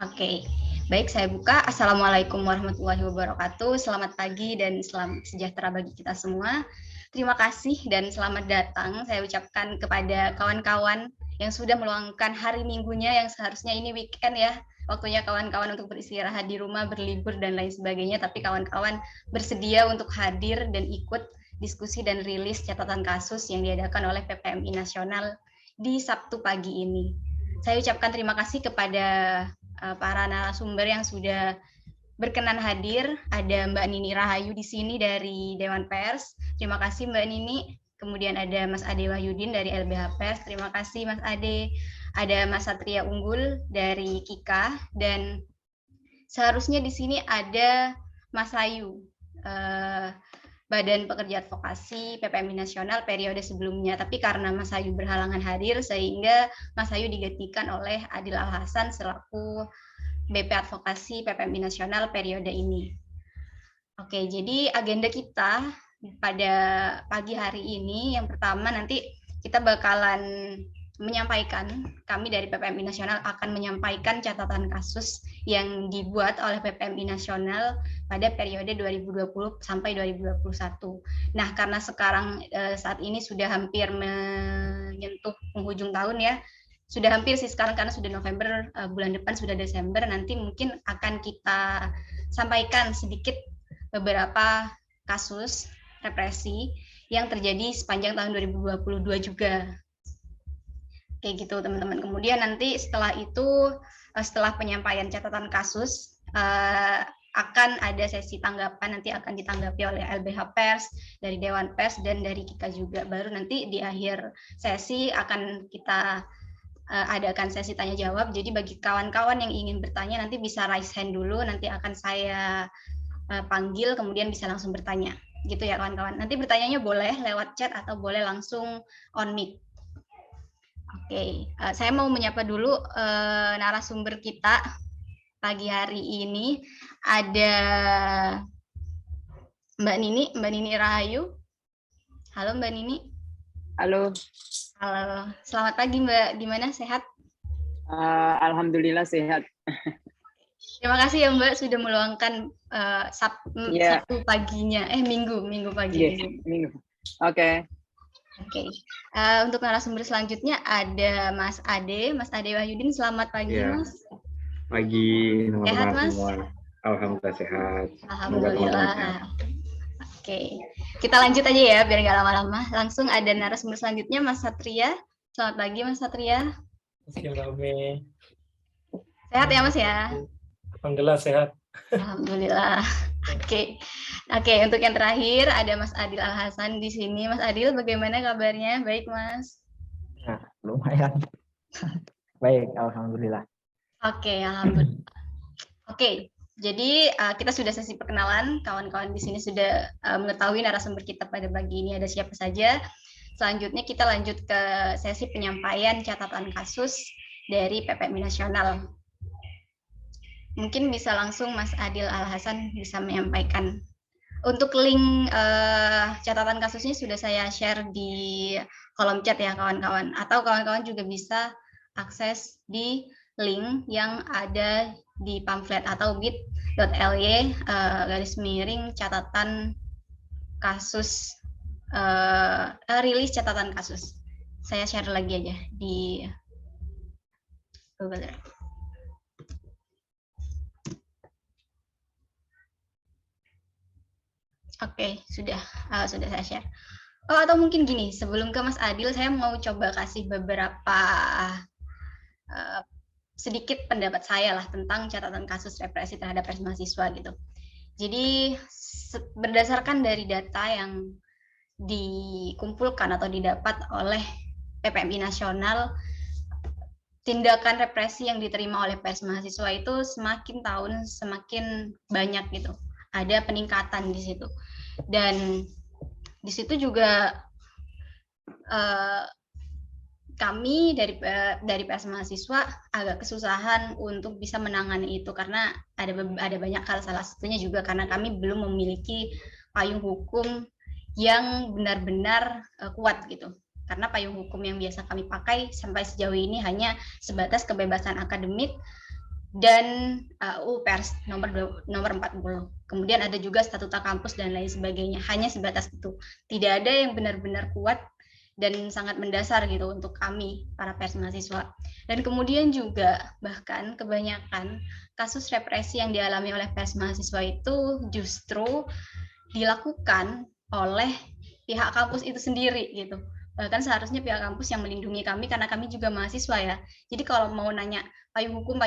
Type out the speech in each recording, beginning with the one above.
Oke, baik saya buka. Assalamualaikum warahmatullahi wabarakatuh. Selamat pagi dan selamat sejahtera bagi kita semua. Terima kasih dan selamat datang saya ucapkan kepada kawan-kawan yang sudah meluangkan hari minggunya yang seharusnya ini weekend ya. Waktunya kawan-kawan untuk beristirahat di rumah, berlibur dan lain sebagainya. Tapi kawan-kawan bersedia untuk hadir dan ikut diskusi dan rilis catatan kasus yang diadakan oleh PPMI Nasional di Sabtu pagi ini. Saya ucapkan terima kasih kepada para narasumber yang sudah berkenan hadir. Ada Mbak Nini Rahayu di sini dari Dewan Pers. Terima kasih Mbak Nini. Kemudian ada Mas Ade Wahyudin dari LBH Pers. Terima kasih Mas Ade. Ada Mas Satria Unggul dari Kika dan seharusnya di sini ada Mas Ayu. Badan Pekerja Advokasi PPMI Nasional periode sebelumnya, tapi karena Mas Ayu berhalangan hadir sehingga Mas Ayu digantikan oleh Adil Al-Hasan selaku BP Advokasi PPMI Nasional periode ini. Oke, jadi agenda kita pada pagi hari ini yang pertama nanti kita bakalan menyampaikan, kami dari PPMI Nasional akan menyampaikan catatan kasus yang dibuat oleh PPMI Nasional pada periode 2020 sampai 2021. Nah, karena sekarang saat ini sudah hampir menyentuh penghujung tahun ya, sudah hampir sih sekarang karena sudah November, bulan depan sudah Desember, nanti mungkin akan kita sampaikan sedikit beberapa kasus represi yang terjadi sepanjang tahun 2022 juga. Kayak gitu teman-teman. Kemudian nanti setelah itu, setelah penyampaian catatan kasus, akan ada sesi tanggapan, nanti akan ditanggapi oleh LBH Pers, dari Dewan Pers, dan dari Kika juga. Baru nanti di akhir sesi akan kita adakan sesi tanya jawab. Jadi bagi kawan-kawan yang ingin bertanya nanti bisa raise hand dulu, nanti akan saya panggil, kemudian bisa langsung bertanya. Gitu ya kawan-kawan. Nanti bertanyanya boleh lewat chat atau boleh langsung on mic. Oke, saya mau menyapa dulu narasumber kita pagi hari ini. Ada Mbak Nini Rahayu. Halo Mbak Nini. Halo. Halo, selamat pagi Mbak. Gimana, sehat? Alhamdulillah sehat. Terima kasih ya Mbak sudah meluangkan Sabtu paginya, Minggu pagi. Minggu. Oke. Oke, untuk narasumber selanjutnya ada Mas Ade Wahyudin. Selamat pagi Mas. Pagi, sehat Mas? Alhamdulillah sehat. Alhamdulillah. Oke, kita lanjut aja ya biar nggak lama-lama. Langsung ada narasumber selanjutnya Mas Satria. Selamat pagi Mas Satria. Sehat ya Mas ya? Alhamdulillah sehat. Alhamdulillah. Oke, untuk yang terakhir ada Mas Adil Al-Hasan di sini. Mas Adil, bagaimana kabarnya? Baik, Mas? Nah, lumayan. Baik, alhamdulillah. Oke, alhamdulillah. Oke, jadi kita sudah sesi perkenalan. Kawan-kawan di sini sudah mengetahui narasumber kita pada pagi ini ada siapa saja. Selanjutnya kita lanjut ke sesi penyampaian catatan kasus dari PPMI Nasional. Mungkin bisa langsung Mas Adil Al-Hasan bisa menyampaikan. Untuk link catatan kasusnya sudah saya share di kolom chat ya kawan-kawan. Atau kawan-kawan juga bisa akses di link yang ada di pamflet atau bit.ly /catatan kasus rilis catatan kasus. Saya share lagi aja di Google Drive. Oke, sudah saya share. Atau mungkin gini, sebelum ke Mas Adil, saya mau coba kasih beberapa sedikit pendapat saya lah tentang catatan kasus represi terhadap pers mahasiswa gitu. Jadi berdasarkan dari data yang dikumpulkan atau didapat oleh PPMI Nasional, tindakan represi yang diterima oleh pers mahasiswa itu semakin tahun semakin banyak gitu. Ada peningkatan di situ. Dan di situ juga kami dari pers mahasiswa agak kesusahan untuk bisa menangani itu karena ada banyak hal, salah satunya juga karena kami belum memiliki payung hukum yang benar-benar kuat gitu. Karena payung hukum yang biasa kami pakai sampai sejauh ini hanya sebatas kebebasan akademik dan UU Pers nomor 40. Kemudian ada juga statuta kampus dan lain sebagainya. Hanya sebatas itu. Tidak ada yang benar-benar kuat dan sangat mendasar gitu untuk kami para pers mahasiswa. Dan kemudian juga bahkan kebanyakan kasus represi yang dialami oleh pers mahasiswa itu justru dilakukan oleh pihak kampus itu sendiri gitu. Bahkan seharusnya pihak kampus yang melindungi kami karena kami juga mahasiswa ya. Jadi kalau mau nanya payung hukum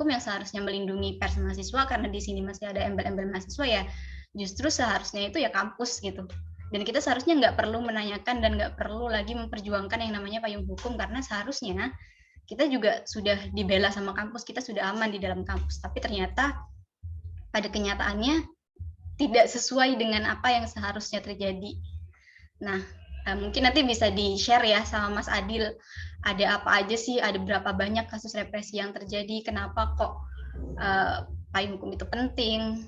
yang seharusnya melindungi pers mahasiswa karena di sini masih ada embel-embel mahasiswa ya, justru seharusnya itu ya kampus gitu. Dan kita seharusnya nggak perlu menanyakan dan nggak perlu lagi memperjuangkan yang namanya payung hukum karena seharusnya kita juga sudah dibela sama kampus, kita sudah aman di dalam kampus. Tapi ternyata pada kenyataannya tidak sesuai dengan apa yang seharusnya terjadi. Nah, mungkin nanti bisa di-share ya sama Mas Adil, ada apa aja sih, ada berapa banyak kasus represi yang terjadi, kenapa kok payung hukum itu penting,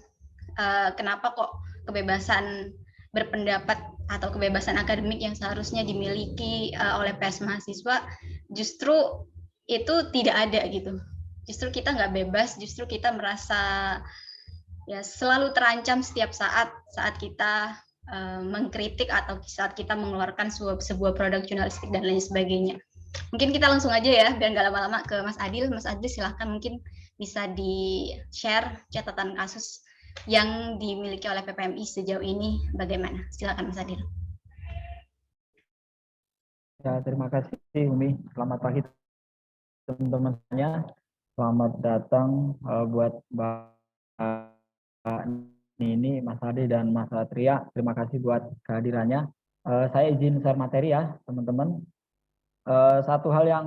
kenapa kok kebebasan berpendapat atau kebebasan akademik yang seharusnya dimiliki oleh pers mahasiswa justru itu tidak ada gitu. Justru kita nggak bebas, justru kita merasa ya selalu terancam setiap saat kita mengkritik atau saat kita mengeluarkan sebuah produk jurnalistik dan lain sebagainya. Mungkin kita langsung aja ya, biar nggak lama-lama ke Mas Adil. Mas Adil silahkan mungkin bisa di-share catatan kasus yang dimiliki oleh PPMI sejauh ini bagaimana? Silakan Mas Adil. Ya, terima kasih Umi. Selamat pagi teman-teman semuanya. Selamat datang buat Mbak ini Mas Ade dan Mas Satria. Terima kasih buat kehadirannya. Saya izin share materi ya teman-teman. Satu hal yang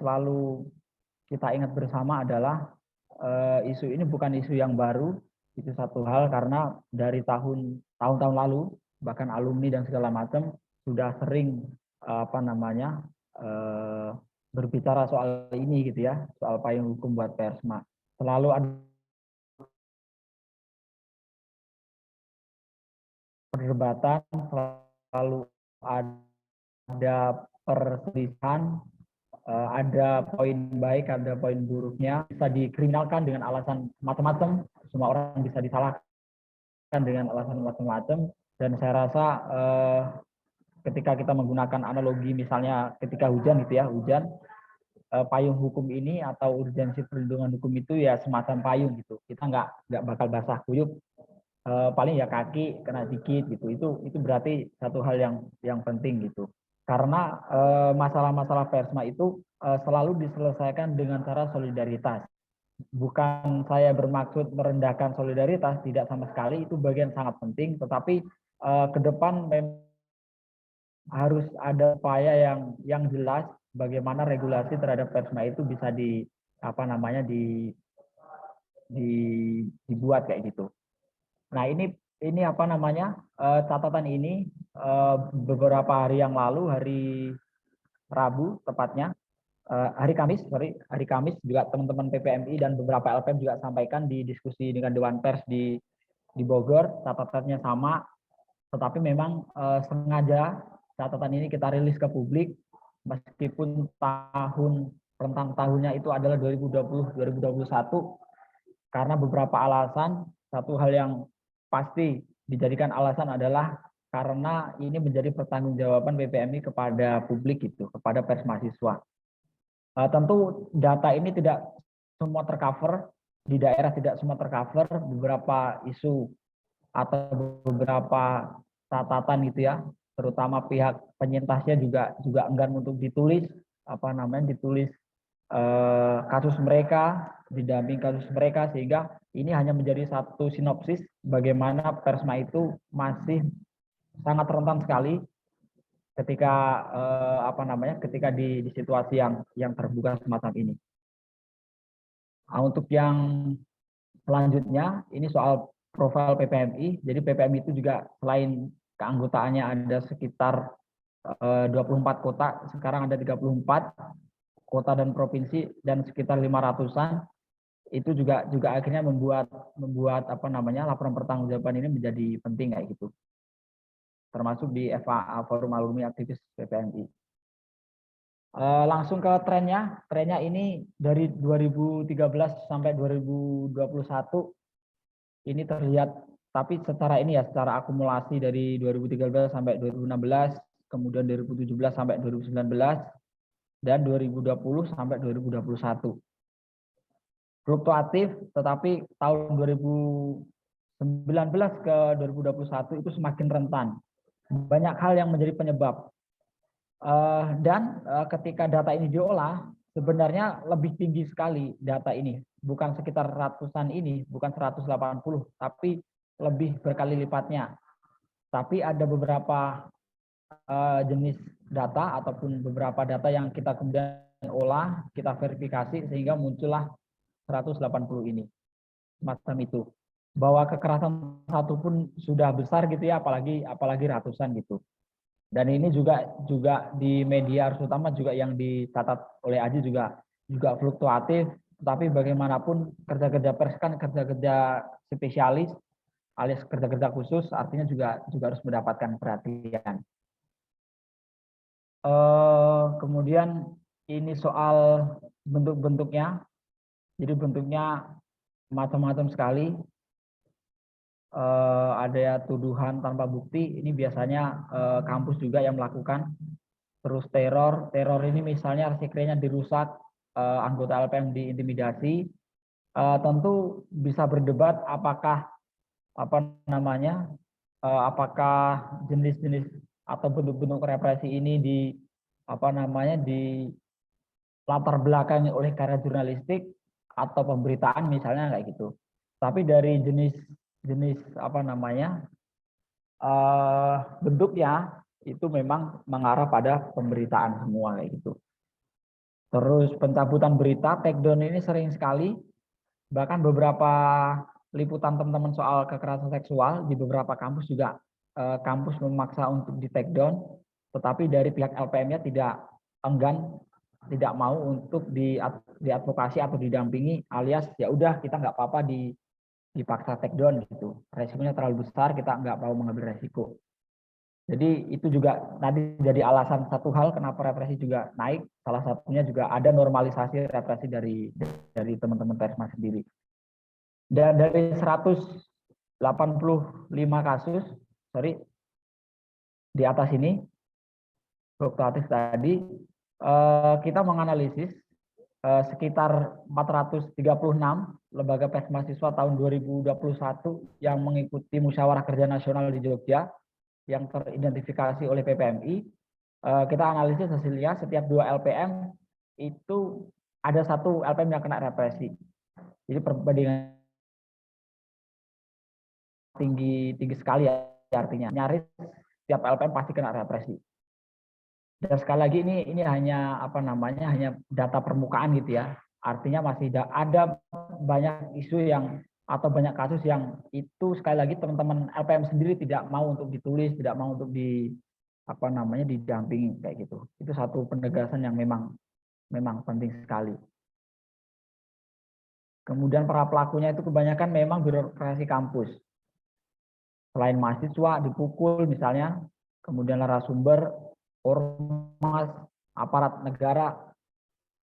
selalu kita ingat bersama adalah isu ini bukan isu yang baru. Itu satu hal karena dari tahun-tahun lalu bahkan alumni dan segala macam sudah sering berbicara soal ini gitu ya, soal payung hukum buat persma. Selalu ada perdebatan, selalu ada perselisihan, ada poin baik, ada poin buruknya, bisa dikriminalkan dengan alasan macam-macam, semua orang bisa disalahkan dengan alasan macam-macam, dan saya rasa ketika kita menggunakan analogi misalnya ketika hujan gitu ya, hujan, payung hukum ini atau urgensi perlindungan hukum itu ya semacam payung gitu, kita nggak bakal basah kuyup, paling ya kaki kena dikit gitu, itu berarti satu hal yang penting gitu. Karena masalah-masalah persma itu selalu diselesaikan dengan cara solidaritas. Bukan saya bermaksud merendahkan solidaritas, tidak sama sekali, itu bagian sangat penting, tetapi ke depan harus ada upaya yang jelas bagaimana regulasi terhadap persma itu bisa dibuat kayak gitu. Nah, ini catatan ini beberapa hari yang lalu, hari Rabu tepatnya, hari Kamis juga teman-teman PPMI dan beberapa LPM juga sampaikan di diskusi dengan Dewan Pers di Bogor, catatannya sama, tetapi memang sengaja catatan ini kita rilis ke publik meskipun rentang tahunnya itu adalah 2020-2021 karena beberapa alasan. Satu hal yang pasti dijadikan alasan adalah karena ini menjadi pertanggungjawaban PPMI kepada publik itu, kepada pers mahasiswa. Tentu data ini tidak semua tercover, di daerah tidak semua tercover, beberapa isu atau beberapa catatan gitu ya, terutama pihak penyintasnya juga enggan untuk ditulis kasus mereka, didamping kasus mereka, sehingga ini hanya menjadi satu sinopsis bagaimana persma itu masih sangat rentan sekali ketika ketika di situasi yang terbuka semacam ini. Nah, untuk yang selanjutnya ini soal profil PPMI. Jadi PPMI itu juga selain keanggotaannya ada sekitar 24 kota, sekarang ada 34 kota dan provinsi dan sekitar 500-an. Itu juga akhirnya membuat laporan pertanggungjawaban ini menjadi penting kayak gitu. Termasuk di FAA, Forum Alumni Aktivis PPMI. Langsung ke trennya. Trennya ini dari 2013 sampai 2021 ini terlihat, tapi secara ini ya, secara akumulasi dari 2013 sampai 2016, kemudian 2017 sampai 2019, dan 2020 sampai 2021. Fluktuatif, tetapi tahun 2019 ke 2021 itu semakin rentan. Banyak hal yang menjadi penyebab. Dan ketika data ini diolah, sebenarnya lebih tinggi sekali data ini. Bukan sekitar ratusan ini, bukan 180, tapi lebih berkali lipatnya. Tapi ada beberapa jenis data ataupun beberapa data yang kita kemudian olah, kita verifikasi sehingga muncullah 180 ini. Semacam itu. Bahwa kekerasan satu pun sudah besar gitu ya, apalagi ratusan gitu. Dan ini juga di media arus utama juga yang dicatat oleh Aji juga fluktuatif, tapi bagaimanapun kerja-kerja pers kan kerja-kerja spesialis alias kerja-kerja khusus, artinya juga harus mendapatkan perhatian. Kemudian ini soal bentuk-bentuknya. Jadi bentuknya macam-macam sekali. Ada tuduhan tanpa bukti, ini biasanya kampus juga yang melakukan. Terus teror ini misalnya sekiranya dirusak, anggota LPM diintimidasi, tentu bisa berdebat apakah apakah jenis-jenis atau bentuk-bentuk represi ini di latar belakangi oleh karya jurnalistik atau pemberitaan misalnya kayak gitu. Tapi dari jenis bentuknya itu memang mengarah pada pemberitaan semua kayak gitu. Terus pencabutan berita, take down ini sering sekali, bahkan beberapa liputan teman-teman soal kekerasan seksual di beberapa kampus juga kampus memaksa untuk di take down, tetapi dari pihak LPM-nya tidak enggan, tidak mau untuk diadvokasi atau didampingi, alias ya udah kita nggak apa-apa dipaksa take down gitu. Resikonya terlalu besar, kita nggak mau mengambil resiko. Jadi itu juga tadi jadi alasan satu hal kenapa represi juga naik. Salah satunya juga ada normalisasi represi dari teman-teman Persma sendiri. Dan dari 185 kasus, di atas ini, fluktuatif tadi, kita menganalisis sekitar 436 lembaga pers mahasiswa tahun 2021 yang mengikuti musyawarah kerja nasional di Jogja yang teridentifikasi oleh PPMI. Kita analisis hasilnya, setiap 2 LPM itu ada 1 LPM yang kena represi. Jadi perbandingan tinggi sekali ya, artinya nyaris setiap LPM pasti kena represi. Dan sekali lagi ini hanya hanya data permukaan gitu ya. Artinya masih ada banyak isu yang atau banyak kasus yang itu sekali lagi teman-teman LPM sendiri tidak mau untuk ditulis, tidak mau untuk didampingi kayak gitu. Itu satu penegasan yang memang penting sekali. Kemudian para pelakunya itu kebanyakan memang birokrasi kampus. Selain mahasiswa dipukul misalnya, kemudian narasumber, ormas, aparat negara,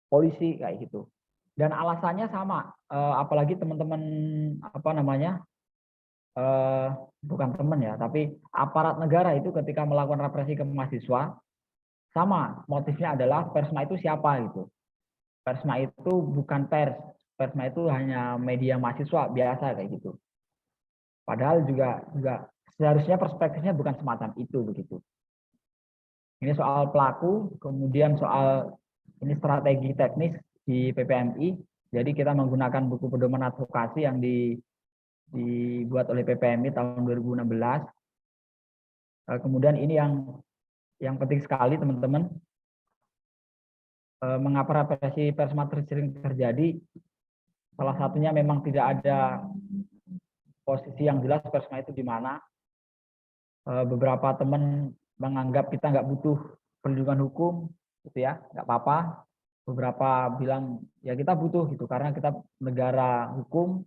polisi kayak gitu. Dan alasannya sama, apalagi teman-teman bukan teman ya, tapi aparat negara itu ketika melakukan represi ke mahasiswa, sama motifnya adalah Persma itu siapa gitu. Persma itu bukan pers, Persma itu hanya media mahasiswa biasa kayak gitu. Padahal juga seharusnya perspektifnya bukan semacam itu begitu. Ini soal pelaku, kemudian soal ini strategi teknis di PPMI. Jadi kita menggunakan buku pedoman advokasi yang dibuat oleh PPMI tahun 2016. Kemudian ini yang penting sekali teman-teman. Mengapa represi Persma sering terjadi? Salah satunya memang tidak ada posisi yang jelas Persma itu di mana. Beberapa teman menganggap kita nggak butuh perlindungan hukum, gitu ya, nggak apa-apa. Beberapa bilang ya kita butuh gitu karena kita negara hukum,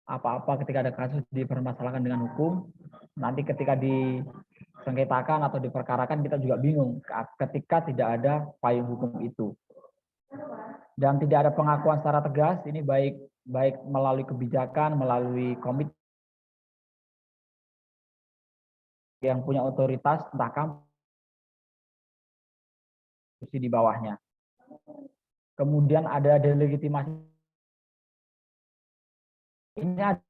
apa-apa ketika ada kasus dipermasalahkan dengan hukum, nanti ketika disengketakan atau diperkarakan kita juga bingung ketika tidak ada payung hukum itu. Dan tidak ada pengakuan secara tegas, ini baik melalui kebijakan, melalui komite yang punya otoritas, entah kampus di bawahnya. Kemudian ada delegitimasi. Ini ada,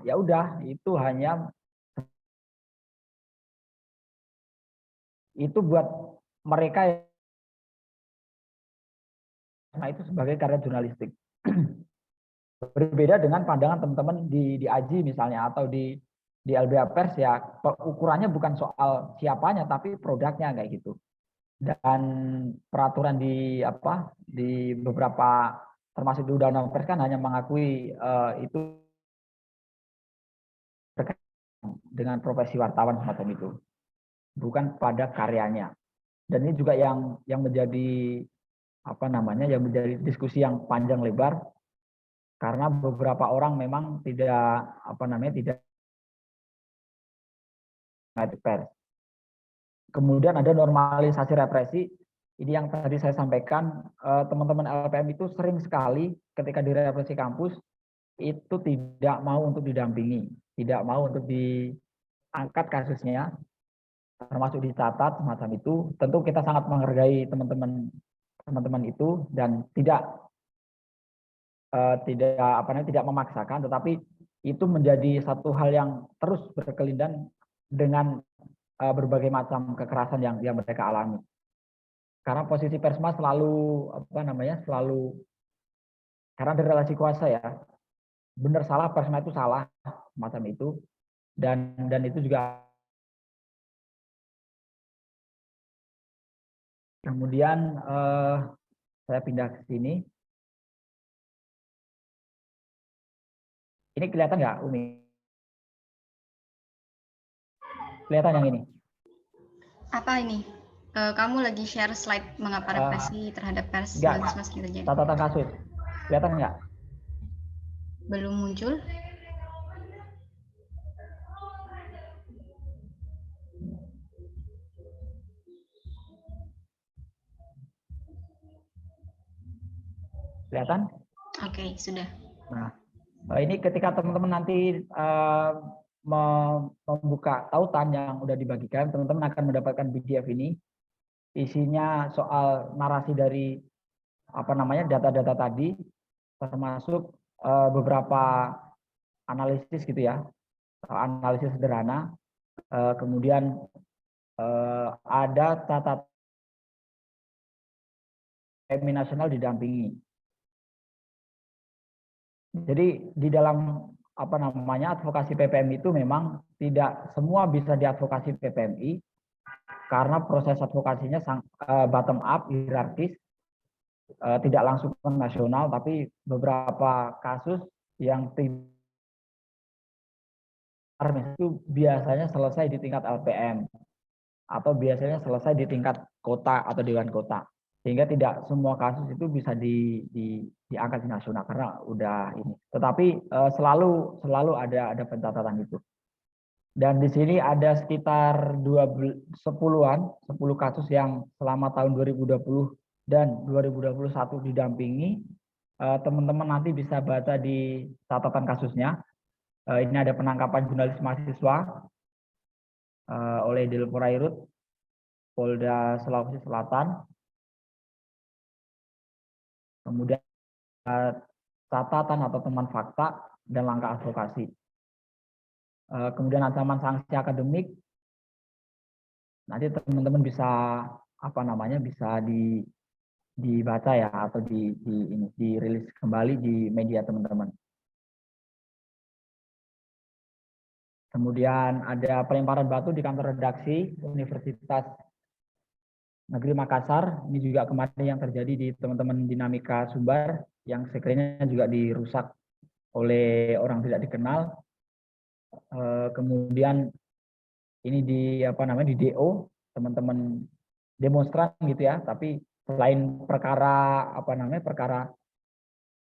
ya udah, itu hanya itu buat mereka itu sebagai karya jurnalistik. Berbeda dengan pandangan teman-teman di AJI misalnya atau di LBH Pers, ya ukurannya bukan soal siapanya tapi produknya kayak gitu. Dan peraturan di beberapa termasuk di Undang-Undang Pers kan hanya mengakui itu dengan profesi wartawan semacam itu, bukan pada karyanya. Dan ini juga yang menjadi yang menjadi diskusi yang panjang lebar, karena beberapa orang memang tidak pers. Kemudian ada normalisasi represi. Ini yang tadi saya sampaikan, teman-teman LPM itu sering sekali ketika direpresi kampus itu tidak mau untuk didampingi, tidak mau untuk diangkat kasusnya, termasuk dicatat semacam itu. Tentu kita sangat menghargai teman-teman itu dan tidak memaksakan, tetapi itu menjadi satu hal yang terus berkelindan dengan berbagai macam kekerasan yang mereka alami. Karena posisi Persma selalu karena ada relasi kuasa ya, benar salah Persma itu salah macam itu, dan itu juga. Kemudian saya pindah ke sini. Ini kelihatan nggak, Umi? Kelihatan yang ini? Apa ini? Kamu lagi share slide mengapa represi terhadap pers masih terjadi? Catatan kasus. Kelihatan nggak? Belum muncul. Kelihatan? Oke, sudah. Nah, ini ketika teman-teman nanti membuka tautan yang udah dibagikan, teman-teman akan mendapatkan PDF ini. Isinya soal narasi dari data-data tadi, termasuk beberapa analisis gitu ya, analisis sederhana. Kemudian ada catatan PMI nasional didampingi. Jadi di dalam advokasi PPMI itu memang tidak semua bisa diadvokasi PPMI karena proses advokasinya bottom up, hierarkis, tidak langsung ke nasional, tapi beberapa kasus yang itu biasanya selesai di tingkat LPM atau biasanya selesai di tingkat kota atau dewan kota, sehingga tidak semua kasus itu bisa diangkat di nasional karena udah ini. Tetapi selalu ada pencatatan itu. Dan di sini ada sekitar 10 kasus yang selama tahun 2020 dan 2021 didampingi. Teman-teman nanti bisa baca di catatan kasusnya. Ini ada penangkapan jurnalis mahasiswa oleh Delporairut, Polda Sulawesi Selatan. Kemudian catatan atau teman fakta dan langkah advokasi. Kemudian ancaman sanksi akademik. Nanti teman-teman bisa bisa dibaca ya atau dirilis kembali di media teman-teman. Kemudian ada pelemparan batu di kantor redaksi Universitas Negeri Makassar. Ini juga kemarin yang terjadi di teman-teman Dinamika Sumbar yang sekiranya juga dirusak oleh orang tidak dikenal. Kemudian ini di DO, teman-teman demonstran gitu ya, tapi selain perkara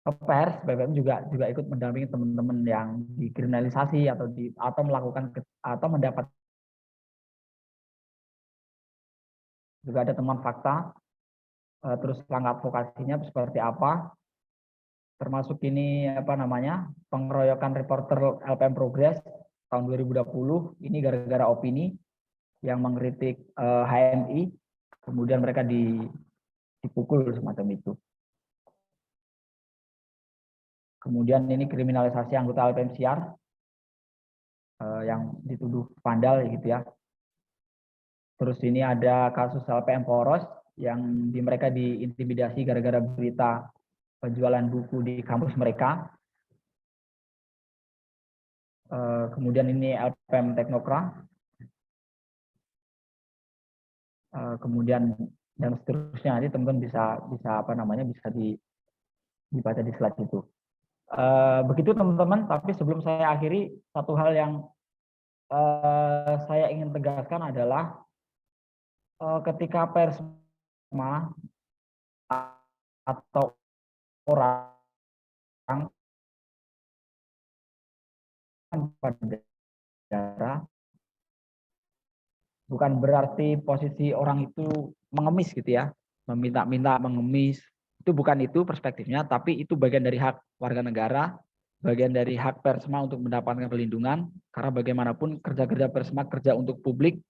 pers, BPM juga ikut mendampingi teman-teman yang dikriminalisasi atau melakukan atau mendapat, juga ada teman fakta, terus langkah advokasinya seperti apa, termasuk ini pengeroyokan reporter LPM Progress tahun 2020 ini gara-gara opini yang mengkritik HMI, kemudian mereka dipukul semacam itu. Kemudian ini kriminalisasi anggota LPM Siar yang dituduh vandal gitu ya. Terus ini ada kasus LPM Poros yang mereka diintimidasi gara-gara berita penjualan buku di kampus mereka. Kemudian ini LPM Teknokra. Kemudian dan seterusnya, nanti teman-teman bisa dibaca di slide itu. Begitu teman-teman, tapi sebelum saya akhiri, satu hal yang saya ingin tegaskan adalah ketika persma atau orang pada daerah, bukan berarti posisi orang itu mengemis gitu ya, meminta-minta, mengemis. Itu bukan itu perspektifnya, tapi itu bagian dari hak warga negara, bagian dari hak persma untuk mendapatkan perlindungan, karena bagaimanapun kerja-kerja persma kerja untuk publik,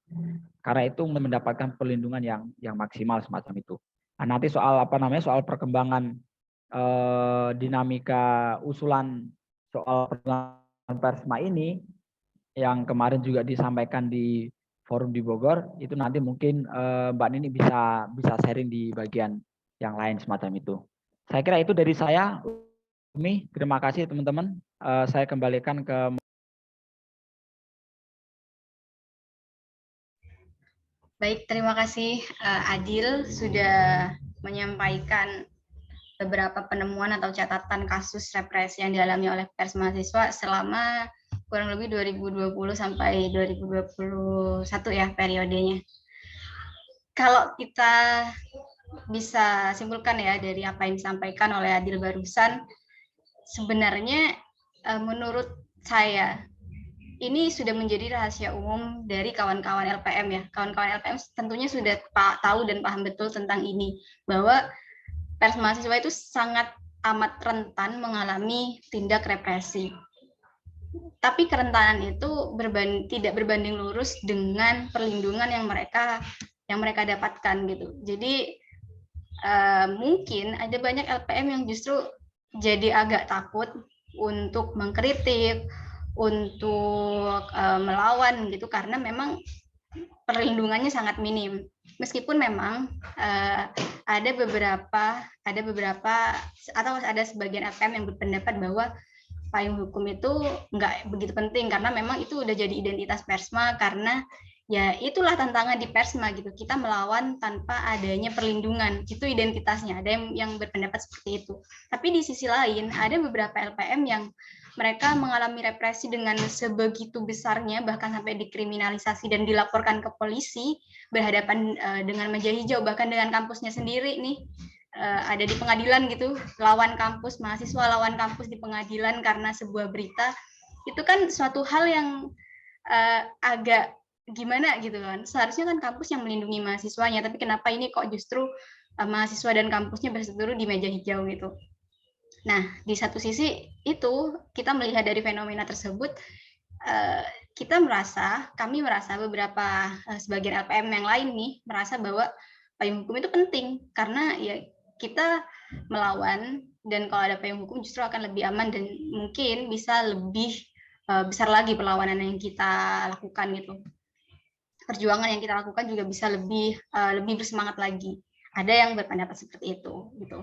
karena itu mendapatkan perlindungan yang maksimal semacam itu. Nah, nanti soal soal perkembangan dinamika usulan soal perlindungan persma ini yang kemarin juga disampaikan di forum di Bogor, itu nanti mungkin Mbak Nini bisa sharing di bagian yang lain semacam itu. Saya kira itu dari saya. Umi, terima kasih teman-teman. Saya kembalikan ke. Baik, terima kasih Adil sudah menyampaikan beberapa penemuan atau catatan kasus represi yang dialami oleh pers mahasiswa selama kurang lebih 2020 sampai 2021 ya periodenya. Kalau kita bisa simpulkan ya dari apa yang disampaikan oleh Adil barusan, sebenarnya menurut saya ini sudah menjadi rahasia umum dari kawan-kawan LPM ya. Kawan-kawan LPM tentunya sudah tahu dan paham betul tentang ini, bahwa pers mahasiswa itu sangat amat rentan mengalami tindak represi. Tapi kerentanan itu tidak berbanding lurus dengan perlindungan yang mereka dapatkan gitu. Jadi mungkin ada banyak LPM yang justru jadi agak takut untuk mengkritik, untuk melawan gitu, karena memang perlindungannya sangat minim. Meskipun memang ada sebagian LPM yang berpendapat bahwa payung hukum itu nggak begitu penting, karena memang itu udah jadi identitas persma, karena ya itulah tantangan di persma gitu, kita melawan tanpa adanya perlindungan, itu identitasnya. Ada yang berpendapat seperti itu. Tapi di sisi lain ada beberapa LPM yang mereka mengalami represi dengan sebegitu besarnya, bahkan sampai dikriminalisasi dan dilaporkan ke polisi, berhadapan dengan meja hijau, bahkan dengan kampusnya sendiri nih, ada di pengadilan gitu, lawan kampus, mahasiswa lawan kampus di pengadilan karena sebuah berita. Itu kan suatu hal yang agak gimana gitu kan. Seharusnya kan kampus yang melindungi mahasiswanya, tapi kenapa ini kok justru mahasiswa dan kampusnya berseteru di meja hijau gitu. Nah, di satu sisi itu kita melihat dari fenomena tersebut, kami merasa beberapa sebagian LPM yang lain nih merasa bahwa payung hukum itu penting, karena ya kita melawan, dan kalau ada payung hukum justru akan lebih aman dan mungkin bisa lebih besar lagi perlawanan yang kita lakukan gitu. Perjuangan yang kita lakukan juga bisa lebih bersemangat lagi. Ada yang berpendapat seperti itu gitu.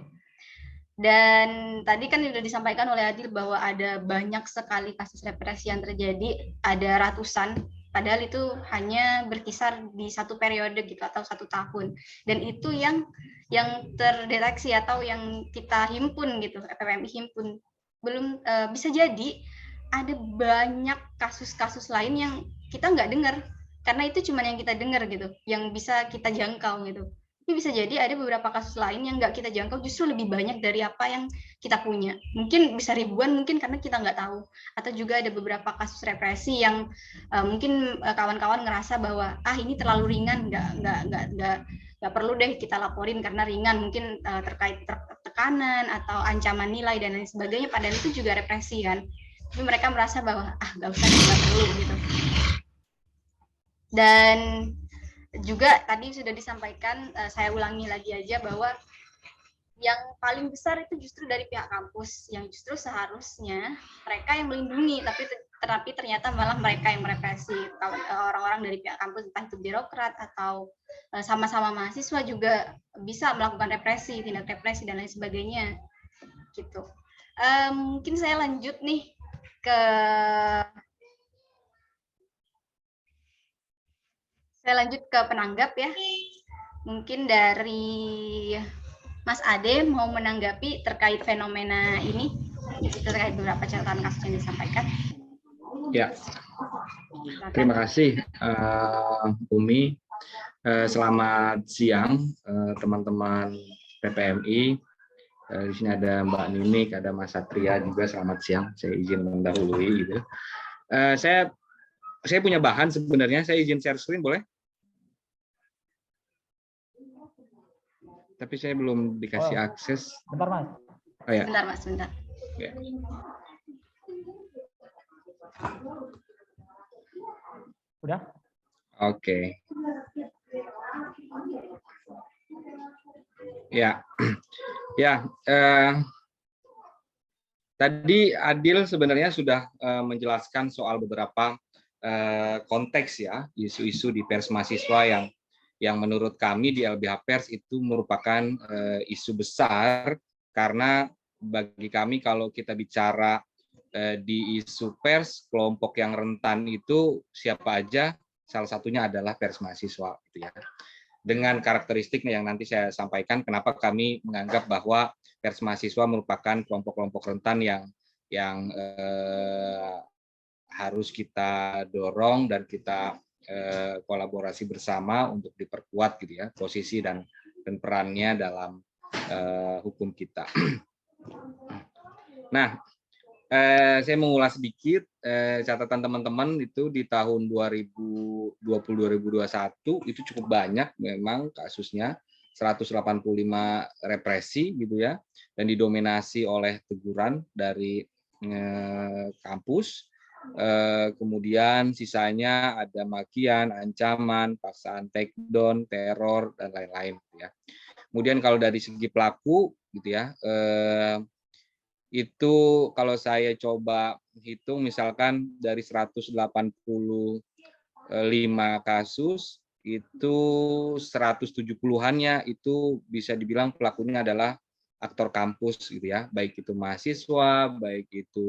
Dan tadi kan sudah disampaikan oleh Adil bahwa ada banyak sekali kasus represi yang terjadi, ada ratusan, padahal itu hanya berkisar di satu periode gitu atau 1 tahun. Dan itu yang terdeteksi atau yang kita himpun gitu, FPMI himpun. Belum bisa jadi ada banyak kasus-kasus lain yang kita nggak dengar, karena itu cuma yang kita dengar gitu, yang bisa kita jangkau gitu. Tapi bisa jadi ada beberapa kasus lain yang nggak kita jangkau justru lebih banyak dari apa yang kita punya. Mungkin bisa ribuan, mungkin karena kita nggak tahu. Atau juga ada beberapa kasus represi yang mungkin kawan-kawan ngerasa bahwa ini terlalu ringan, nggak perlu deh kita laporin karena ringan, mungkin terkait tekanan atau ancaman nilai dan lain sebagainya. Padahal itu juga represi kan. Tapi mereka merasa bahwa nggak usah, nggak perlu gitu. Dan juga tadi sudah disampaikan, saya ulangi lagi aja bahwa yang paling besar itu justru dari pihak kampus, yang justru seharusnya mereka yang melindungi, tapi ternyata malah mereka yang merepresi orang-orang dari pihak kampus, entah itu birokrat atau sama-sama mahasiswa juga bisa melakukan represi, tindak represi dan lain sebagainya gitu. Mungkin saya lanjut nih ke penanggap ya. Mungkin dari Mas Ade mau menanggapi terkait fenomena ini, terkait beberapa catatan kasus yang disampaikan. Ya, terima kasih Umi. Selamat siang teman-teman PPMI. Di sini ada Mbak Ninik, ada Mas Satria juga. Selamat siang. Saya izin mendahului gitu. Saya punya bahan sebenarnya. Saya izin share screen boleh? Tapi saya belum dikasih akses. Bentar, Mas. Oh, ya. Bentar, Mas, bentar. Ya. Udah? Oke. Ya. Ya, tadi Adil sebenarnya sudah menjelaskan soal beberapa konteks ya, isu-isu di pers mahasiswa yang menurut kami di LBH Pers itu merupakan isu besar, karena bagi kami kalau kita bicara di isu pers, kelompok yang rentan itu siapa aja, salah satunya adalah pers mahasiswa gitu ya. Dengan karakteristik yang nanti saya sampaikan kenapa kami menganggap bahwa pers mahasiswa merupakan kelompok-kelompok rentan yang harus kita dorong dan kita kolaborasi bersama untuk diperkuat gitu ya posisi dan perannya dalam hukum kita. Nah, saya mengulas sedikit catatan teman-teman itu di tahun 2020-2021 itu cukup banyak memang kasusnya, 185 represi gitu ya, dan didominasi oleh teguran dari kampus. Kemudian sisanya ada makian, ancaman, paksaan take down, teror dan lain-lain ya. Kemudian kalau dari segi pelaku gitu ya, itu kalau saya coba hitung misalkan dari 185 kasus itu 170-annya itu bisa dibilang pelakunya adalah aktor kampus gitu ya, baik itu mahasiswa, baik itu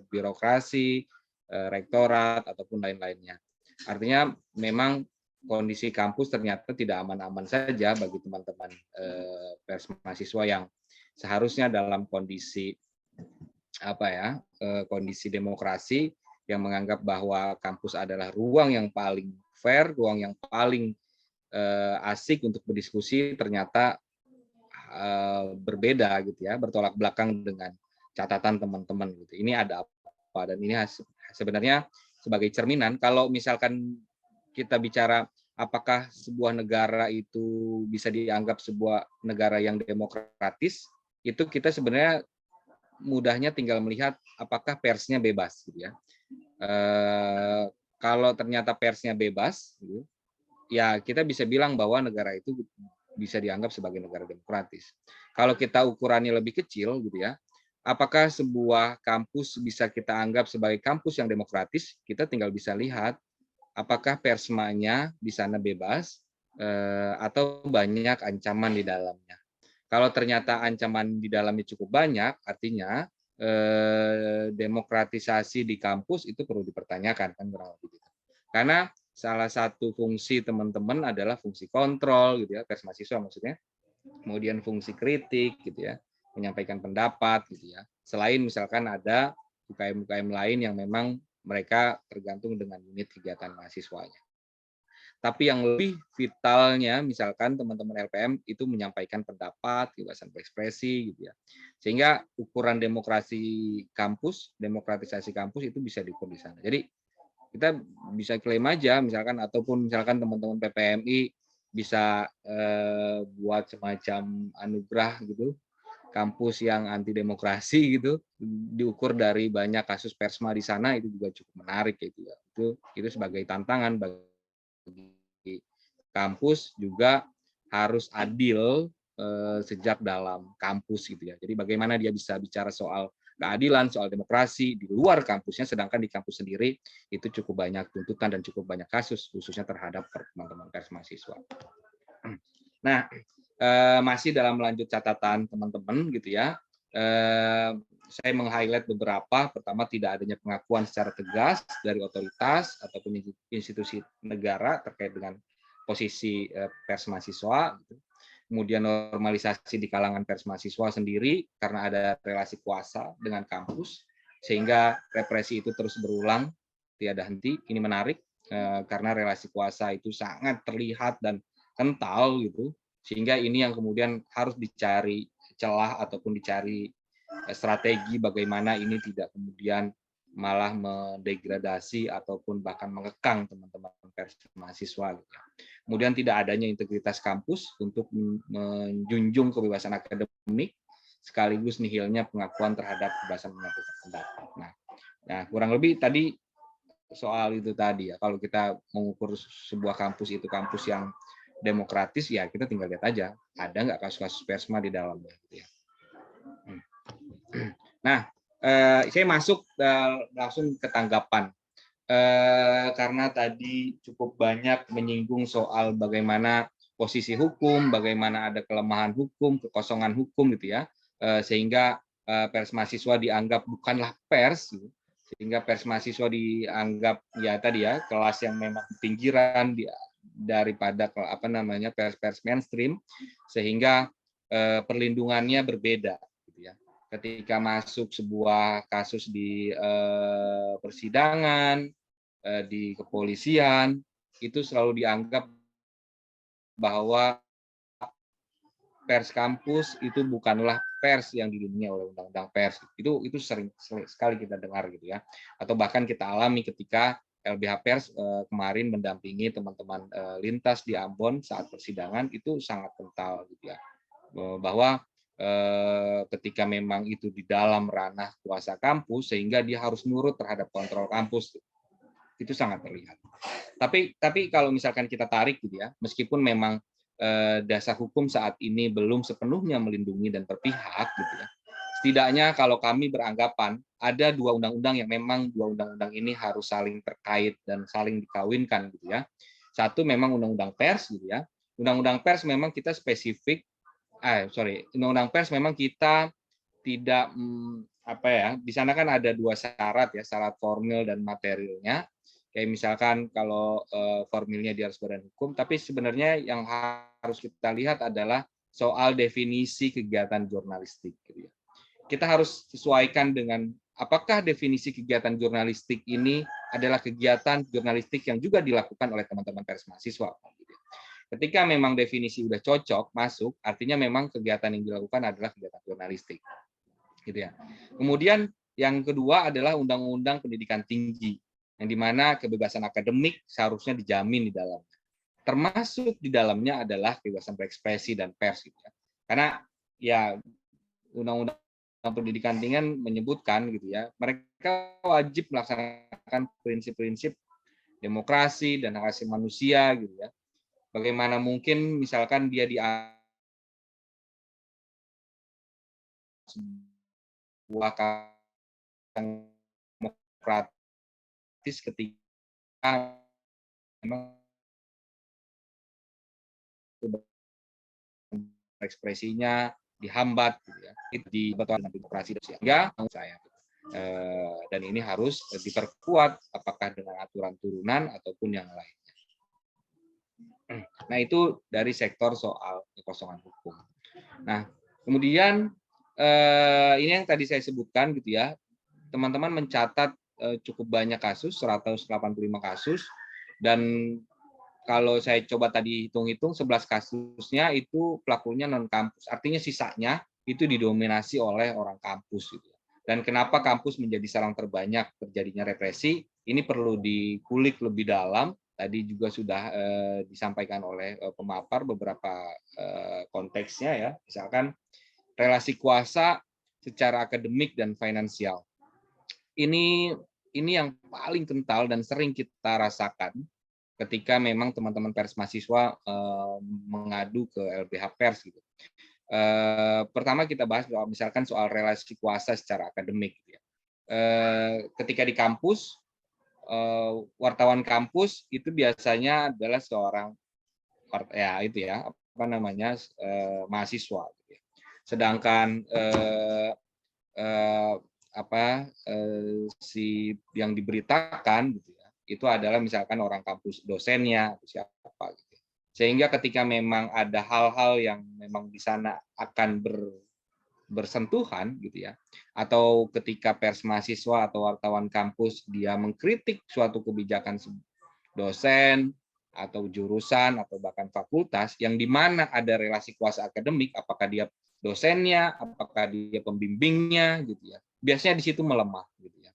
birokrasi, rektorat ataupun lain-lainnya. Artinya memang kondisi kampus ternyata tidak aman-aman saja bagi teman-teman pers mahasiswa yang seharusnya dalam kondisi kondisi demokrasi yang menganggap bahwa kampus adalah ruang yang paling fair, ruang yang paling asik untuk berdiskusi, ternyata berbeda gitu ya, bertolak belakang dengan catatan teman-teman gitu. Ini ada apa, dan ini sebenarnya sebagai cerminan kalau misalkan kita bicara apakah sebuah negara itu bisa dianggap sebuah negara yang demokratis, itu kita sebenarnya mudahnya tinggal melihat apakah persnya bebas gitu ya. Kalau ternyata persnya bebas gitu, ya kita bisa bilang bahwa negara itu bisa dianggap sebagai negara demokratis. Kalau kita ukurannya lebih kecil gitu ya, apakah sebuah kampus bisa kita anggap sebagai kampus yang demokratis? Kita tinggal bisa lihat apakah persmanya di sana bebas atau banyak ancaman di dalamnya. Kalau ternyata ancaman di dalamnya cukup banyak, artinya demokratisasi di kampus itu perlu dipertanyakan kan kurang lebih gitu. Karena salah satu fungsi teman-teman adalah fungsi kontrol gitu ya, pers mahasiswa maksudnya. Kemudian fungsi kritik gitu ya, menyampaikan pendapat gitu ya. Selain misalkan ada UKM-UKM lain yang memang mereka tergantung dengan unit kegiatan mahasiswanya. Tapi yang lebih vitalnya, misalkan teman-teman LPM itu menyampaikan pendapat, kebebasan berekspresi, gitu ya. Sehingga ukuran demokratisasi kampus itu bisa diukur di sana. Jadi kita bisa klaim aja, misalkan ataupun misalkan teman-teman PPMI bisa buat semacam anugerah gitu, kampus yang anti demokrasi gitu, diukur dari banyak kasus persma di sana, itu juga cukup menarik gitu ya. Itu sebagai tantangan bagi kampus, juga harus adil sejak dalam kampus gitu ya. Jadi bagaimana dia bisa bicara soal keadilan, soal demokrasi di luar kampusnya, sedangkan di kampus sendiri itu cukup banyak tuntutan dan cukup banyak kasus, khususnya terhadap teman-teman pers mahasiswa. Nah, masih dalam melanjut catatan teman-teman gitu ya. Saya meng-highlight beberapa. Pertama, tidak adanya pengakuan secara tegas dari otoritas ataupun institusi negara terkait dengan posisi pers mahasiswa. Kemudian normalisasi di kalangan pers mahasiswa sendiri karena ada relasi kuasa dengan kampus, sehingga represi itu terus berulang tiada henti. Ini menarik karena relasi kuasa itu sangat terlihat dan kental gitu, sehingga ini yang kemudian harus dicari celah ataupun dicari strategi bagaimana ini tidak kemudian malah mendegradasi ataupun bahkan mengekang teman-teman pers mahasiswa. Kemudian tidak adanya integritas kampus untuk menjunjung kebebasan akademik, sekaligus nihilnya pengakuan terhadap kebebasan menyampaikan pendapat. Nah, kurang lebih tadi soal itu tadi ya. Kalau kita mengukur sebuah kampus itu kampus yang demokratis, ya kita tinggal lihat aja ada nggak kasus-kasus persma di dalamnya. Gitu ya. Nah, saya masuk langsung ke tanggapan. Karena tadi cukup banyak menyinggung soal bagaimana posisi hukum, bagaimana ada kelemahan hukum, kekosongan hukum gitu ya, sehingga pers mahasiswa dianggap bukanlah pers, sehingga pers mahasiswa dianggap ya tadi ya kelas yang memang pinggiran daripada apa namanya pers mainstream, sehingga perlindungannya berbeda. Ketika masuk sebuah kasus di persidangan, di kepolisian, itu selalu dianggap bahwa pers kampus itu bukanlah pers yang dilindungi oleh undang-undang pers. Itu sering sekali kita dengar gitu ya. Atau bahkan kita alami ketika LBH Pers kemarin mendampingi teman-teman lintas di Ambon saat persidangan, itu sangat kental gitu ya. Bahwa ketika memang itu di dalam ranah kuasa kampus, sehingga dia harus nurut terhadap kontrol kampus, itu sangat terlihat. Tapi kalau misalkan kita tarik gitu ya, meskipun memang dasar hukum saat ini belum sepenuhnya melindungi dan berpihak gitu ya, setidaknya kalau kami beranggapan ada dua undang-undang yang memang dua undang-undang ini harus saling terkait dan saling dikawinkan gitu ya. Satu memang undang-undang pers gitu ya. Undang-undang pers memang kita spesifik undang-undang pers memang kita tidak apa ya, di sana kan ada dua syarat ya, syarat formil dan materialnya. Kayak misalkan kalau formilnya dia harus badan hukum, tapi sebenarnya yang harus kita lihat adalah soal definisi kegiatan jurnalistik gitu ya. Kita harus sesuaikan dengan apakah definisi kegiatan jurnalistik ini adalah kegiatan jurnalistik yang juga dilakukan oleh teman-teman pers mahasiswa. Ketika memang definisi udah cocok masuk, artinya memang kegiatan yang dilakukan adalah kegiatan jurnalistik, gitu ya. Kemudian yang kedua adalah Undang-Undang Pendidikan Tinggi, yang dimana kebebasan akademik seharusnya dijamin di dalamnya. Termasuk di dalamnya adalah kebebasan berekspresi dan pers, gitu ya. Karena ya Undang-Undang Pendidikan Tinggi menyebutkan gitu ya, mereka wajib melaksanakan prinsip-prinsip demokrasi dan hak asasi manusia, gitu ya. Bagaimana mungkin misalkan dia sebuah demokratis ketika memang ekspresinya dihambat gitu ya. Itu di batuan demokrasi sehingga saya dan ini harus diperkuat apakah dengan aturan turunan ataupun yang lain. Nah, itu dari sektor soal kekosongan hukum. Nah, kemudian ini yang tadi saya sebutkan gitu ya. Teman-teman mencatat cukup banyak kasus, 185 kasus, dan kalau saya coba tadi hitung-hitung 11 kasusnya itu pelakunya non kampus. Artinya sisanya itu didominasi oleh orang kampus gitu. Dan kenapa kampus menjadi sarang terbanyak terjadinya represi? Ini perlu dikulik lebih dalam. Tadi juga sudah disampaikan oleh pemapar beberapa konteksnya ya. Misalkan relasi kuasa secara akademik dan finansial. Ini yang paling kental dan sering kita rasakan ketika memang teman-teman pers mahasiswa mengadu ke LBH Pers gitu. Pertama kita bahas misalkan soal relasi kuasa secara akademik. Gitu ya. Ketika di kampus, wartawan kampus itu biasanya adalah seorang mahasiswa. Gitu ya. Sedangkan si yang diberitakan gitu ya, itu adalah misalkan orang kampus dosennya atau siapa gitu. Sehingga ketika memang ada hal-hal yang memang di sana akan bersentuhan gitu ya, atau ketika pers mahasiswa atau wartawan kampus dia mengkritik suatu kebijakan dosen atau jurusan atau bahkan fakultas yang di mana ada relasi kuasa akademik, apakah dia dosennya, apakah dia pembimbingnya gitu ya. Biasanya di situ melemah gitu ya.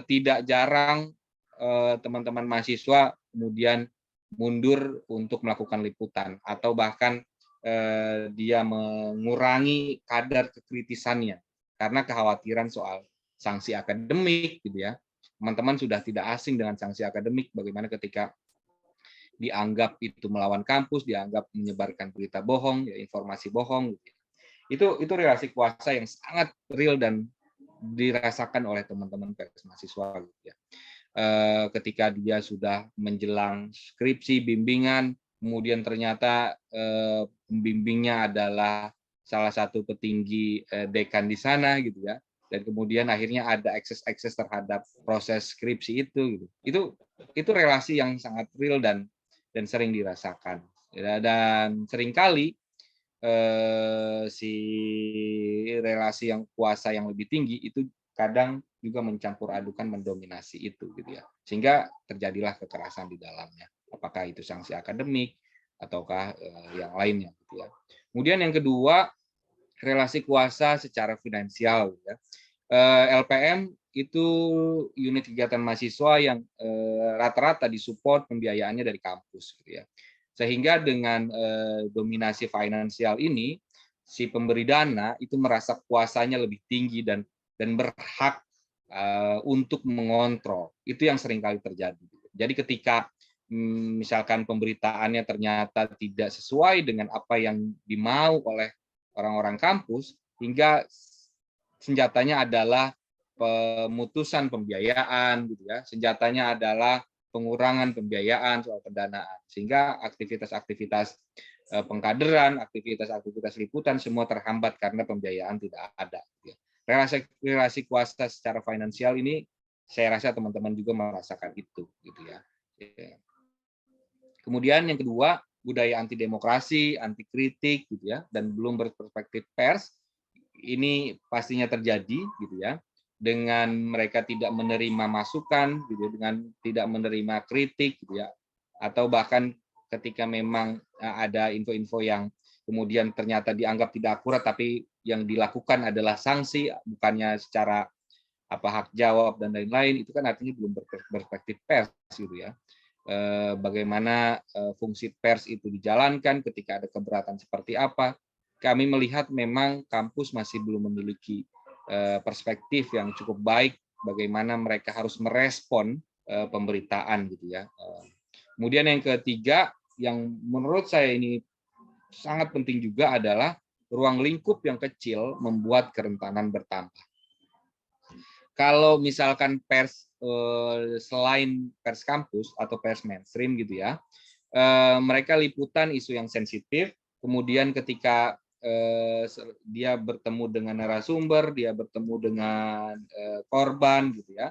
Tidak jarang teman-teman mahasiswa kemudian mundur untuk melakukan liputan atau bahkan dia mengurangi kadar kekritisannya karena kekhawatiran soal sanksi akademik gitu ya. Teman-teman sudah tidak asing dengan sanksi akademik, bagaimana ketika dianggap itu melawan kampus, dianggap menyebarkan berita bohong, ya, informasi bohong gitu. Itu relasi kuasa yang sangat real dan dirasakan oleh teman-teman pers mahasiswa gitu ya. Ketika dia sudah menjelang skripsi bimbingan, kemudian ternyata pembimbingnya adalah salah satu petinggi dekan di sana gitu ya, dan kemudian akhirnya ada akses terhadap proses skripsi itu gitu. Itu relasi yang sangat real dan sering dirasakan. Dan seringkali si relasi yang kuasa yang lebih tinggi itu kadang juga mencampur adukan, mendominasi itu gitu ya, sehingga terjadilah kekerasan di dalamnya, apakah itu sanksi akademik ataukah yang lainnya gitu ya. Kemudian yang kedua, relasi kuasa secara finansial gitu ya. LPM itu unit kegiatan mahasiswa yang rata-rata disupport pembiayaannya dari kampus gitu ya. Sehingga dengan dominasi finansial ini, si pemberi dana itu merasa kuasanya lebih tinggi dan berhak untuk mengontrol. Itu yang seringkali terjadi. Jadi ketika misalkan pemberitaannya ternyata tidak sesuai dengan apa yang dimau oleh orang-orang kampus, hingga senjatanya adalah pemutusan pembiayaan, gitu ya. Senjatanya adalah pengurangan pembiayaan soal pendanaan, sehingga aktivitas-aktivitas pengkaderan, aktivitas-aktivitas liputan semua terhambat karena pembiayaan tidak ada. Relasi kuasa secara finansial ini, saya rasa teman-teman juga merasakan itu, gitu ya. Kemudian yang kedua, budaya anti demokrasi, anti kritik, gitu ya, dan belum berperspektif pers, ini pastinya terjadi, gitu ya. Dengan mereka tidak menerima masukan, gitu, dengan tidak menerima kritik, gitu ya, atau bahkan ketika memang ada info-info yang kemudian ternyata dianggap tidak akurat, tapi yang dilakukan adalah sanksi, bukannya secara hak jawab dan lain-lain, itu kan artinya belum berperspektif pers, gitu ya. Bagaimana fungsi pers itu dijalankan, ketika ada keberatan seperti apa. Kami melihat memang kampus masih belum memiliki perspektif yang cukup baik bagaimana mereka harus merespon pemberitaan gitu ya. Kemudian yang ketiga yang menurut saya ini sangat penting juga adalah ruang lingkup yang kecil membuat kerentanan bertambah. Kalau misalkan pers selain pers kampus atau pers mainstream gitu ya, mereka liputan isu yang sensitif, kemudian ketika dia bertemu dengan narasumber, dia bertemu dengan korban gitu ya.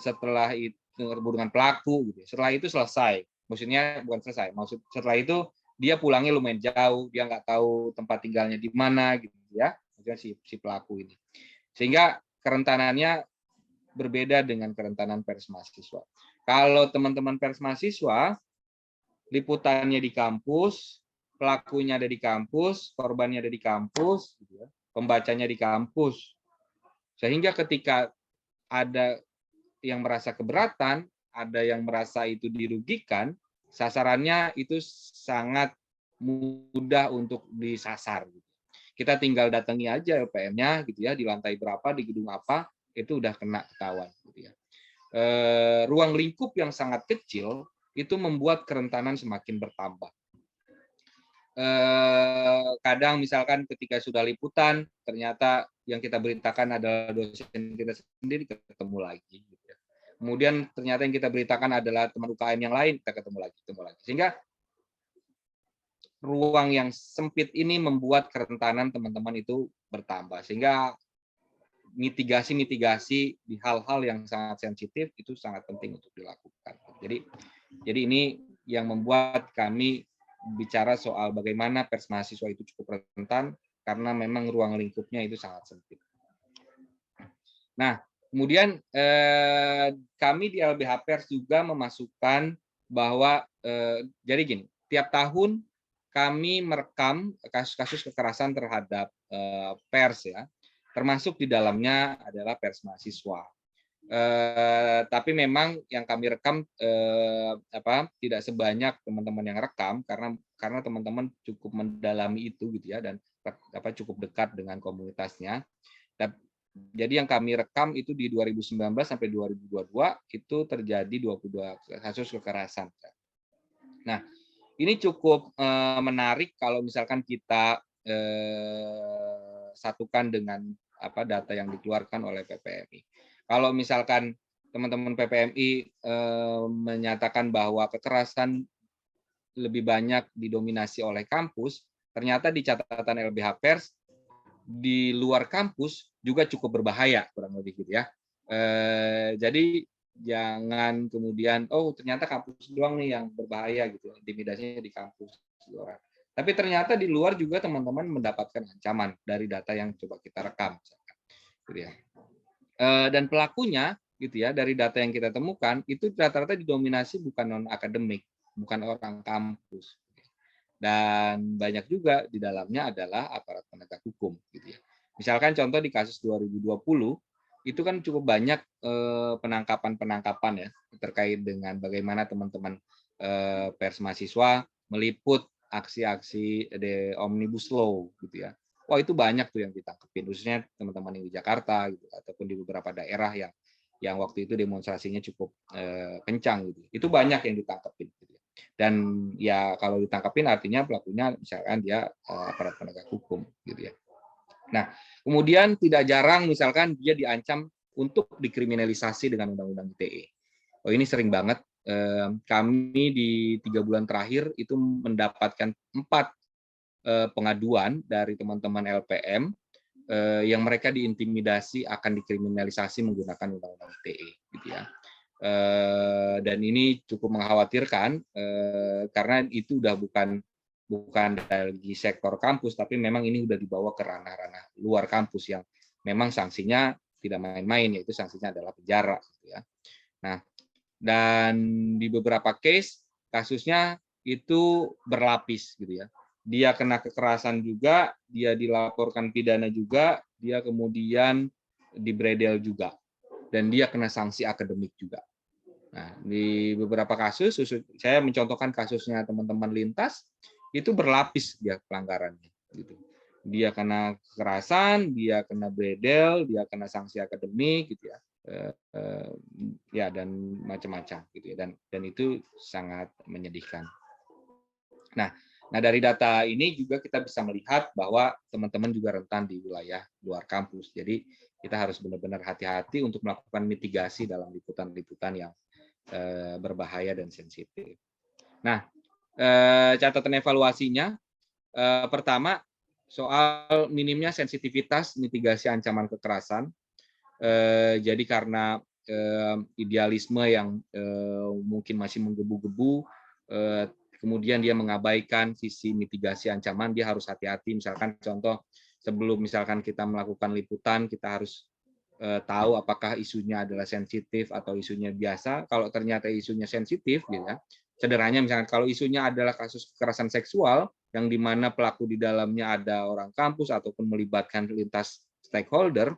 Setelah itu dengan pelaku gitu. Setelah itu selesai. Maksudnya bukan selesai. Setelah itu dia pulangnya lumayan jauh, dia nggak tahu tempat tinggalnya di mana gitu ya. Maksudnya si pelaku ini. Sehingga kerentanannya berbeda dengan kerentanan pers mahasiswa. Kalau teman-teman pers mahasiswa, liputannya di kampus, pelakunya ada di kampus, korbannya ada di kampus, gitu ya, pembacanya di kampus. Sehingga ketika ada yang merasa keberatan, ada yang merasa itu dirugikan, sasarannya itu sangat mudah untuk disasar. Kita tinggal datangi aja LPM-nya gitu ya, di lantai berapa, di gedung apa, itu udah kena ketahuan gitu ya. Ruang lingkup yang sangat kecil itu membuat kerentanan semakin bertambah. Kadang misalkan ketika sudah liputan, ternyata yang kita beritakan adalah dosen kita sendiri, ketemu lagi. Gitu ya. Kemudian ternyata yang kita beritakan adalah teman UKM yang lain, kita ketemu lagi. Sehingga ruang yang sempit ini membuat kerentanan teman-teman itu bertambah. Sehingga mitigasi di hal-hal yang sangat sensitif itu sangat penting untuk dilakukan. Jadi ini yang membuat kami bicara soal bagaimana pers mahasiswa itu cukup rentan karena memang ruang lingkupnya itu sangat sempit. Nah, kemudian kami di LBH Pers juga memasukkan bahwa jadi gini, tiap tahun kami merekam kasus-kasus kekerasan terhadap pers ya. Termasuk di dalamnya adalah pers mahasiswa. Tapi memang yang kami rekam tidak sebanyak teman-teman yang rekam karena teman-teman cukup mendalami itu gitu ya dan cukup dekat dengan komunitasnya. Jadi yang kami rekam itu di 2019 sampai 2022 itu terjadi 22 kasus kekerasan. Nah, ini cukup menarik kalau misalkan kita satukan dengan data yang dikeluarkan oleh PPMI. Kalau misalkan teman-teman PPMI menyatakan bahwa kekerasan lebih banyak didominasi oleh kampus, ternyata di catatan LBH Pers di luar kampus juga cukup berbahaya, kurang lebih gitu ya. Jadi jangan kemudian ternyata kampus doang nih yang berbahaya gitu, intimidasinya di kampus. Tapi ternyata di luar juga teman-teman mendapatkan ancaman dari data yang coba kita rekam. Gitu ya. Dan pelakunya gitu ya, dari data yang kita temukan itu rata-rata didominasi bukan non akademik, bukan orang kampus. Dan banyak juga di dalamnya adalah aparat penegak hukum gitu ya. Misalkan contoh di kasus 2020 itu kan cukup banyak penangkapan ya terkait dengan bagaimana teman-teman pers mahasiswa meliput aksi-aksi Omnibus Law gitu ya. Wah, itu banyak tuh yang ditangkepin, khususnya teman-teman yang di Jakarta gitu ataupun di beberapa daerah yang waktu itu demonstrasinya cukup kencang gitu. Itu banyak yang ditangkepin gitu. Dan ya kalau ditangkapin artinya pelakunya misalkan dia aparat penegak hukum gitu ya. Nah, kemudian tidak jarang misalkan dia diancam untuk dikriminalisasi dengan Undang-Undang ITE. Oh, ini sering banget. Kami di 3 bulan terakhir itu mendapatkan 4 pengaduan dari teman-teman LPM yang mereka diintimidasi akan dikriminalisasi menggunakan Undang-Undang ITE, gitu ya. Dan ini cukup mengkhawatirkan karena itu udah bukan dari sektor kampus, tapi memang ini udah dibawa ke ranah-ranah luar kampus yang memang sanksinya tidak main-main, yaitu sanksinya adalah penjara, gitu ya. Nah, dan di beberapa case kasusnya itu berlapis gitu ya. Dia kena kekerasan juga, dia dilaporkan pidana juga, dia kemudian dibredel juga, dan dia kena sanksi akademik juga. Nah, di beberapa kasus, saya mencontohkan kasusnya teman-teman lintas, itu berlapis dia pelanggarannya. Gitu. Dia kena kekerasan, dia kena bredel, dia kena sanksi akademik, gitu ya. Ya dan macam-macam gitu ya, dan itu sangat menyedihkan. Nah dari data ini juga kita bisa melihat bahwa teman-teman juga rentan di wilayah luar kampus. Jadi kita harus benar-benar hati-hati untuk melakukan mitigasi dalam liputan-liputan yang berbahaya dan sensitif. Nah, catatan evaluasinya pertama soal minimnya sensitivitas mitigasi ancaman kekerasan. Jadi karena idealisme yang mungkin masih menggebu-gebu, kemudian dia mengabaikan sisi mitigasi ancaman, dia harus hati-hati. Misalkan contoh, sebelum misalkan kita melakukan liputan, kita harus tahu apakah isunya adalah sensitif atau isunya biasa. Kalau ternyata isunya sensitif, gitu ya. Sederhananya misalnya kalau isunya adalah kasus kekerasan seksual yang di mana pelaku di dalamnya ada orang kampus ataupun melibatkan lintas stakeholder,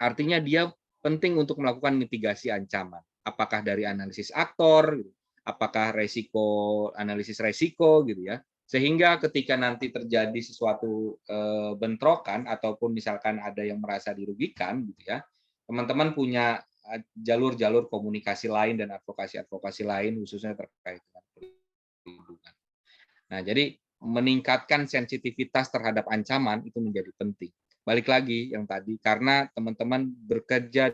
artinya dia penting untuk melakukan mitigasi ancaman. Apakah dari analisis aktor, apakah analisis resiko, gitu ya. Sehingga ketika nanti terjadi sesuatu bentrokan ataupun misalkan ada yang merasa dirugikan, gitu ya, teman-teman punya jalur-jalur komunikasi lain dan advokasi lain khususnya terkait dengan perlindungan. Nah, jadi meningkatkan sensitivitas terhadap ancaman itu menjadi penting. Balik lagi yang tadi, karena teman-teman bekerja